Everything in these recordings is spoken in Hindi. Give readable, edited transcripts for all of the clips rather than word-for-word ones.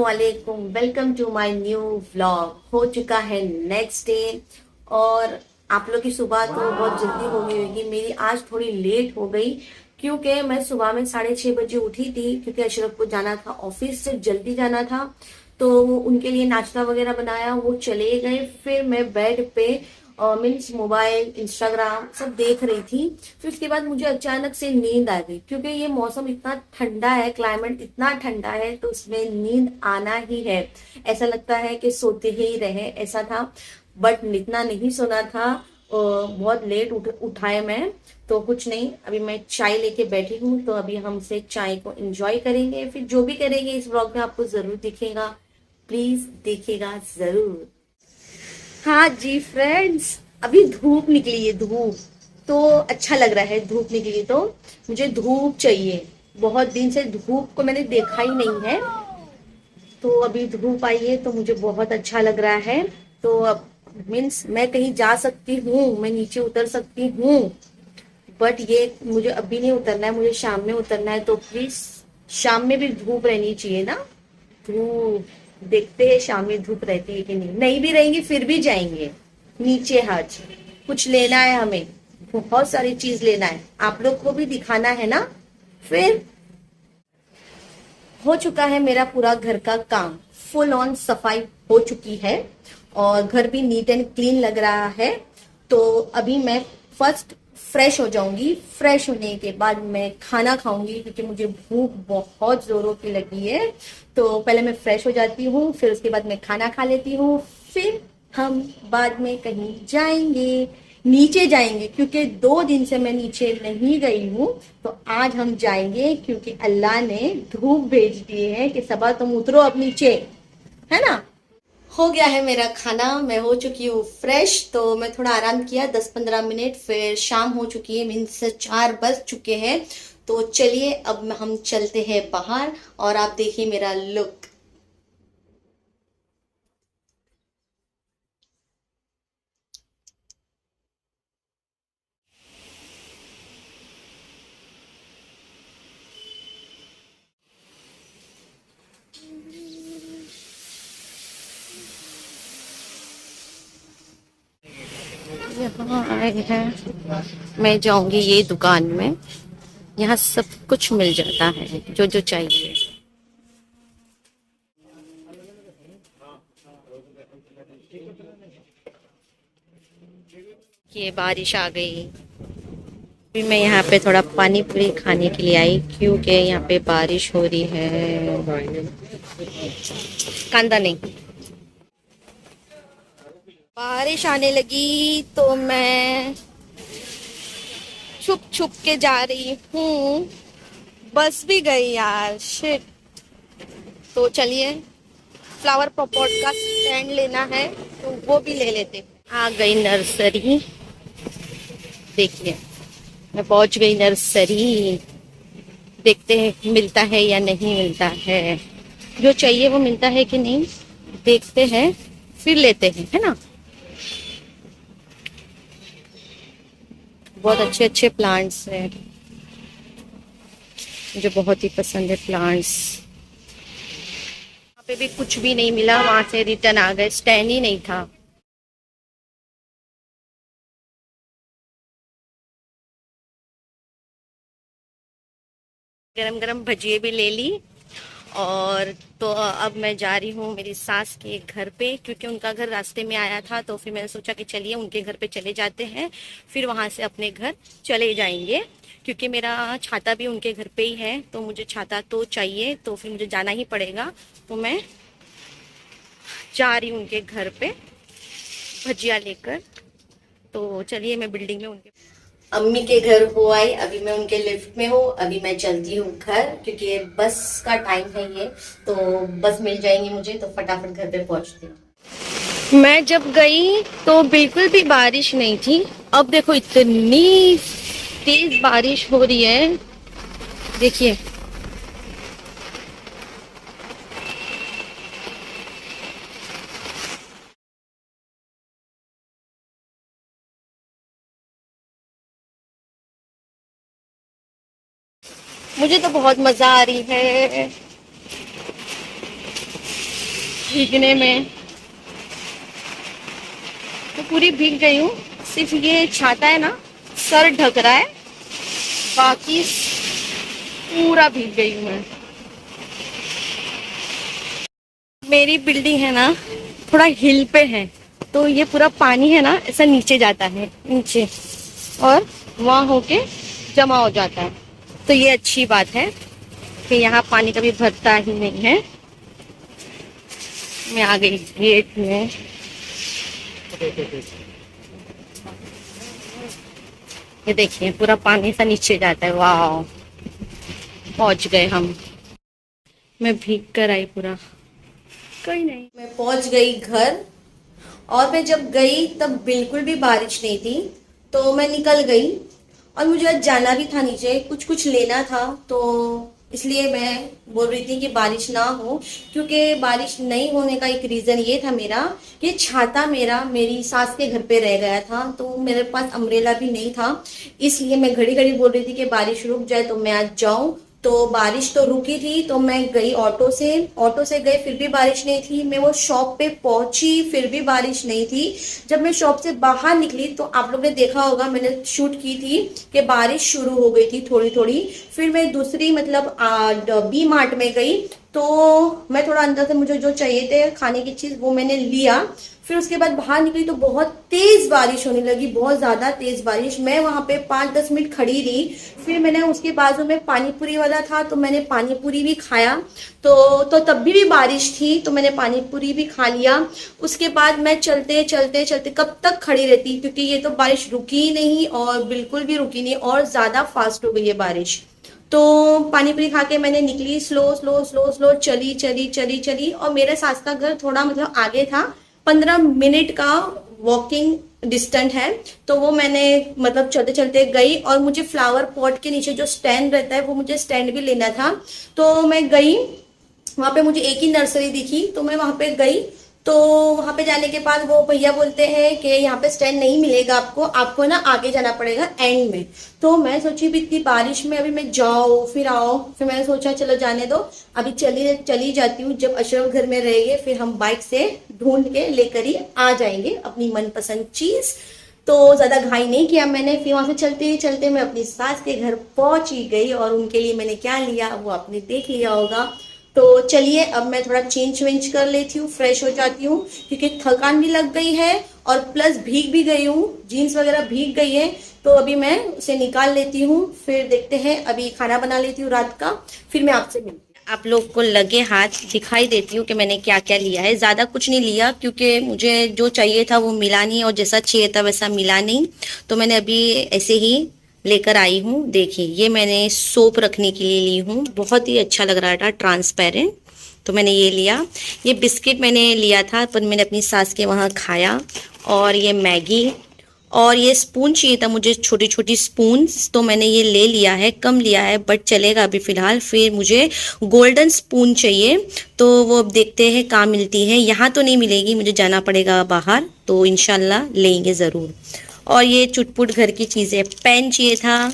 वालेकुम, welcome to my new vlog. हो चुका है नेक्स्ट डे और आप लोग की सुबह तो बहुत जल्दी हो गई होगी। मेरी आज थोड़ी लेट हो गई क्योंकि मैं सुबह में 6:30 बजे उठी थी क्योंकि अशरफ को जाना था, ऑफिस से जल्दी जाना था। तो उनके लिए नाश्ता वगैरह बनाया, वो चले गए। फिर मैं बेड पे मीन्स मोबाइल इंस्टाग्राम सब देख रही थी। फिर उसके बाद मुझे अचानक से नींद आ गई क्योंकि ये मौसम इतना ठंडा है, क्लाइमेट इतना ठंडा है तो उसमें नींद आना ही है। ऐसा लगता है कि सोते ही रहे, ऐसा था। बट इतना नहीं सोना था। बहुत लेट उठाए मैं। तो कुछ नहीं, अभी मैं चाय लेके बैठी हूँ तो अभी हमसे चाय को एंजॉय करेंगे। फिर जो भी करेंगे इस व्लॉग में आपको जरूर दिखेगा, प्लीज देखिएगा जरूर। हाँ जी फ्रेंड्स, अभी धूप निकली है, धूप तो अच्छा लग रहा है। धूप निकली तो मुझे धूप चाहिए। बहुत दिन से धूप को मैंने देखा ही नहीं है, तो अभी धूप आई है तो मुझे बहुत अच्छा लग रहा है। तो अब मीन्स मैं कहीं जा सकती हूँ, मैं नीचे उतर सकती हूँ। बट ये मुझे अभी नहीं उतरना है, मुझे शाम में उतरना है। तो प्लीज शाम में भी धूप रहनी चाहिए ना। धूप देखते हैं शाम में धूप रहती है कि नहीं। नहीं भी रहेंगी फिर भी जाएंगे नीचे। हज कुछ लेना है हमें, बहुत सारी चीज लेना है, आप लोग को भी दिखाना है ना। फिर हो चुका है मेरा पूरा घर का काम, फुल ऑन सफाई हो चुकी है और घर भी नीट एंड क्लीन लग रहा है। तो अभी मैं फर्स्ट फ्रेश हो जाऊंगी। फ्रेश होने के बाद मैं खाना खाऊंगी क्योंकि मुझे भूख बहुत जोरों की लगी है। तो पहले मैं फ्रेश हो जाती हूँ, फिर उसके बाद मैं खाना खा लेती हूँ। फिर हम बाद में कहीं जाएंगे, नीचे जाएंगे क्योंकि 2 दिन से मैं नीचे नहीं गई हूँ। तो आज हम जाएंगे क्योंकि अल्लाह ने धूप भेज दिए हैं कि सबा तुम उतरो अब नीचे, है ना। हो गया है मेरा खाना, मैं हो चुकी हूँ फ्रेश। तो मैं थोड़ा आराम किया 10-15 मिनट, फिर शाम हो चुकी है, मीन्स 4 बज चुके हैं। तो चलिए अब हम चलते हैं बाहर और आप देखिए मेरा लुक। यहाँ आए हैं, मैं जाऊंगी ये दुकान में। यहाँ सब कुछ मिल जाता है जो जो चाहिए। ये बारिश आ गई। अभी मैं यहाँ पे थोड़ा पानी पूरी खाने के लिए आई क्योंकि यहाँ पे बारिश हो रही है। कांदा नहीं। बारिश आने लगी तो मैं छुप छुप के जा रही हूँ। बस भी गई यार, शिट। तो चलिए, फ्लावर पॉट का स्टैंड लेना है तो वो भी ले लेते। आ गई नर्सरी, देखिए मैं पहुंच गई नर्सरी। देखते हैं मिलता है या नहीं मिलता है, जो चाहिए वो मिलता है कि नहीं, देखते हैं फिर लेते हैं, है ना। बहुत अच्छे अच्छे प्लांट्स हैं, मुझे बहुत ही पसंद है प्लांट्स। वहाँ पे भी कुछ भी नहीं मिला, वहां से रिटर्न आ गए, स्टैंड ही नहीं था। गरम गरम भजिए भी ले ली। और तो अब मैं जा रही हूँ मेरी सास के घर पे क्योंकि उनका घर रास्ते में आया था। तो फिर मैंने सोचा कि चलिए उनके घर पे चले जाते हैं, फिर वहां से अपने घर चले जाएंगे क्योंकि मेरा छाता भी उनके घर पे ही है। तो मुझे छाता तो चाहिए, तो फिर मुझे जाना ही पड़ेगा। तो मैं जा रही हूँ उनके घर पे भजिया लेकर। तो चलिए मैं बिल्डिंग में उनके अम्मी के घर हो आई। अभी मैं उनके लिफ्ट में हूँ, अभी मैं चलती हूँ घर क्योंकि बस का टाइम है ये। तो बस मिल जाएंगी मुझे तो फटाफट घर पे पहुंचती हूँ। मैं जब गई तो बिल्कुल भी बारिश नहीं थी। अब देखो इतनी तेज बारिश हो रही है, देखिए। मुझे तो बहुत मजा आ रही है। भीगने में, तो पूरी भीग गई हूँ। सिर्फ ये छाता है ना, सर ढक रहा है, बाकी पूरा भीग गई हूँ मैं। मेरी बिल्डिंग है ना थोड़ा हिल पे है, तो ये पूरा पानी है ना ऐसा नीचे जाता है, नीचे, और वहाँ होके जमा हो जाता है। तो ये अच्छी बात है कि यहाँ पानी कभी भरता ही नहीं है। मैं आ गई गेट में। ये देखिए पूरा पानी सा नीचे जाता है। वाह, पहुंच गए हम। मैं भीग कर आई पूरा। कोई नहीं, मैं पहुंच गई घर। और मैं जब गई तब बिल्कुल भी बारिश नहीं थी, तो मैं निकल गई। और मुझे आज जाना भी था नीचे, कुछ कुछ लेना था, तो इसलिए मैं बोल रही थी कि बारिश ना हो। क्योंकि बारिश नहीं होने का एक रीज़न ये था मेरा कि छाता मेरा मेरी सास के घर पे रह गया था, तो मेरे पास अम्ब्रेला भी नहीं था। इसलिए मैं घड़ी घड़ी बोल रही थी कि बारिश रुक जाए तो मैं आज जाऊं। तो बारिश तो रुकी थी, तो मैं गई ऑटो से गई, फिर भी बारिश नहीं थी। मैं वो शॉप पे पहुंची, फिर भी बारिश नहीं थी। जब मैं शॉप से बाहर निकली तो आप लोग ने देखा होगा, मैंने शूट की थी कि बारिश शुरू हो गई थी थोड़ी थोड़ी। फिर मैं दूसरी मतलब बी मार्ट में गई, तो मैं थोड़ा अंदर से मुझे जो चाहिए थे खाने की चीज वो मैंने लिया। फिर उसके बाद बाहर निकली तो बहुत तेज बारिश होने लगी, बहुत ज्यादा तेज बारिश। मैं वहां पे 5-10 मिनट खड़ी रही। फिर मैंने उसके बाजू में पानी पूरी वाला था, तो मैंने पानी पूरी भी खाया। तो तब भी बारिश थी, तो मैंने पानी पूरी भी खा लिया। उसके बाद मैं चलते चलते चलते कब तक खड़ी रहती, क्योंकि ये तो बारिश रुकी ही नहीं, और बिल्कुल भी रुकी नहीं, और ज्यादा फास्ट हो गई है बारिश। तो पानी पूरी खा के मैंने निकली, स्लो स्लो स्लो स्लो चली चली चली चली। और मेरे सास का घर थोड़ा मतलब आगे था, 15 मिनट का वॉकिंग डिस्टेंट है। तो वो मैंने मतलब चलते चलते गई। और मुझे फ्लावर पॉट के नीचे जो स्टैंड रहता है, वो मुझे स्टैंड भी लेना था। तो मैं गई, वहां पे मुझे एक ही नर्सरी दिखी, तो मैं वहां पे गई। तो वहां पे जाने के बाद वो भैया बोलते हैं कि यहाँ पे स्टैंड नहीं मिलेगा आपको, आपको ना आगे जाना पड़ेगा एंड में। तो मैं सोची भी इतनी बारिश में अभी मैं जाओ फिर आओ, फिर मैंने सोचा चलो जाने दो, अभी चली जाती हूँ। जब अशरफ घर में रहेंगे फिर हम बाइक से ढूंढ के लेकर ही आ जाएंगे अपनी मनपसंद चीज। तो ज्यादा घाई नहीं किया मैंने। फिर वहां से चलते ही चलते मैं अपनी सास के घर पहुंच ही गई, और उनके लिए मैंने क्या लिया वो आपने देख लिया होगा। तो चलिए अब मैं थोड़ा चेंज वेंज कर लेती हूँ, फ्रेश हो जाती हूँ, क्योंकि थकान भी लग गई है और प्लस भीग भी गई हूँ, जीन्स वगैरह भीग गई है। तो अभी मैं उसे निकाल लेती हूँ, फिर देखते हैं, अभी खाना बना लेती हूँ रात का, फिर मैं आपसे मिलती हूँ। आप लोग को लगे हाथ दिखाई देती हूँ कि मैंने क्या क्या लिया है। ज्यादा कुछ नहीं लिया, क्योंकि मुझे जो चाहिए था वो मिला नहीं, और जैसा चाहिए था वैसा मिला नहीं। तो मैंने अभी ऐसे ही लेकर आई हूँ। देखिए ये मैंने सोप रखने के लिए ली हूँ, बहुत ही अच्छा लग रहा था, ट्रांसपेरेंट। तो मैंने ये लिया। ये बिस्किट मैंने लिया था, पर मैंने अपनी सास के वहाँ खाया। और ये मैगी, और ये स्पून चाहिए था मुझे, छोटी छोटी स्पून्स, तो मैंने ये ले लिया है। कम लिया है बट चलेगा अभी फिलहाल। फिर मुझे गोल्डन स्पून चाहिए, तो वो अब देखते हैं कहाँ मिलती है। यहाँ तो नहीं मिलेगी, मुझे जाना पड़ेगा बाहर, तो इंशाल्लाह लेंगे ज़रूर। और ये चुटपुट घर की चीज़ें, पेन चाहिए था,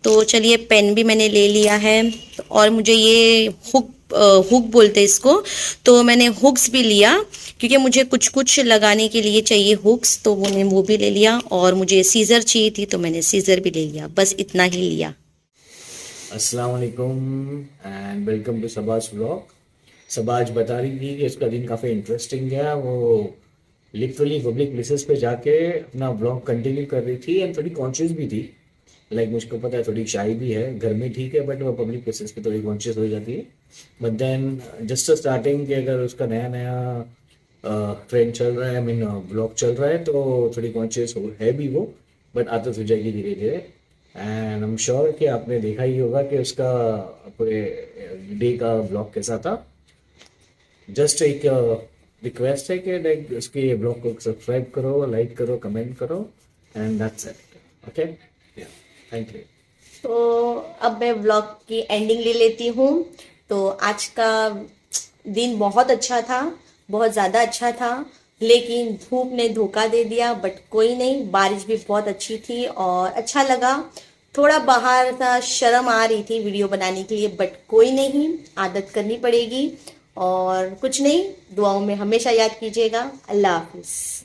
तो चलिए पेन भी मैंने ले लिया है। और मुझे ये हुक बोलते हैं इसको, तो मैंने हुक्स भी लिया, क्योंकि मुझे कुछ कुछ लगाने के लिए चाहिए हुक्स, तो मैंने वो भी ले लिया। और मुझे सीजर चाहिए थी, तो मैंने सीजर भी ले लिया। बस इतना ही लिया। अस्सलाम वालेकुम एंड वेलकम टू सबाज व्लॉग। सबाज बता रही थी कि उसका दिन काफ़ी इंटरेस्टिंग गया। वो लिटरली पब्लिक प्लेसेस पे जाके अपना व्लॉग कंटिन्यू कर रही थी एंड थोड़ी कॉन्शियस भी थी। लाइक मुझको पता है थोड़ी शाई भी है, घर में ठीक है बट वो पब्लिक प्लेसेस पे थोड़ी कॉन्शियस हो जाती है। बट देन जस्ट स्टार्टिंग कि अगर उसका नया नया ट्रेंड चल रहा है, आई मीन व्लॉग चल रहा है, तो थोड़ी कॉन्शियस है भी वो, बट आदत हो जाएगी धीरे धीरे। एंड आई एम श्योर कि आपने देखा ही होगा कि उसका पूरे डे का ब्लॉग कैसा था। जस्ट एक रिक्वेस्ट है कि लाइक उसके ब्लॉग को सब्सक्राइब करो, लाइक करो, कमेंट करो, and that's it. Okay, thank you. तो अब मैं व्लॉग की एंडिंग ले लेती हूँ। तो आज का दिन बहुत अच्छा था, बहुत ज़्यादा अच्छा था, लेकिन धूप ने धोखा दे दिया। बट कोई नहीं, बारिश भी बहुत अच्छी थी और अच्छा लगा। थोड़ा बाहर था, शर्म आ रही थी वीडियो बनाने के लिए, बट कोई नहीं, आदत करनी पड़ेगी। और कुछ नहीं, दुआओं में हमेशा याद कीजिएगा। अल्लाह हाफिज़।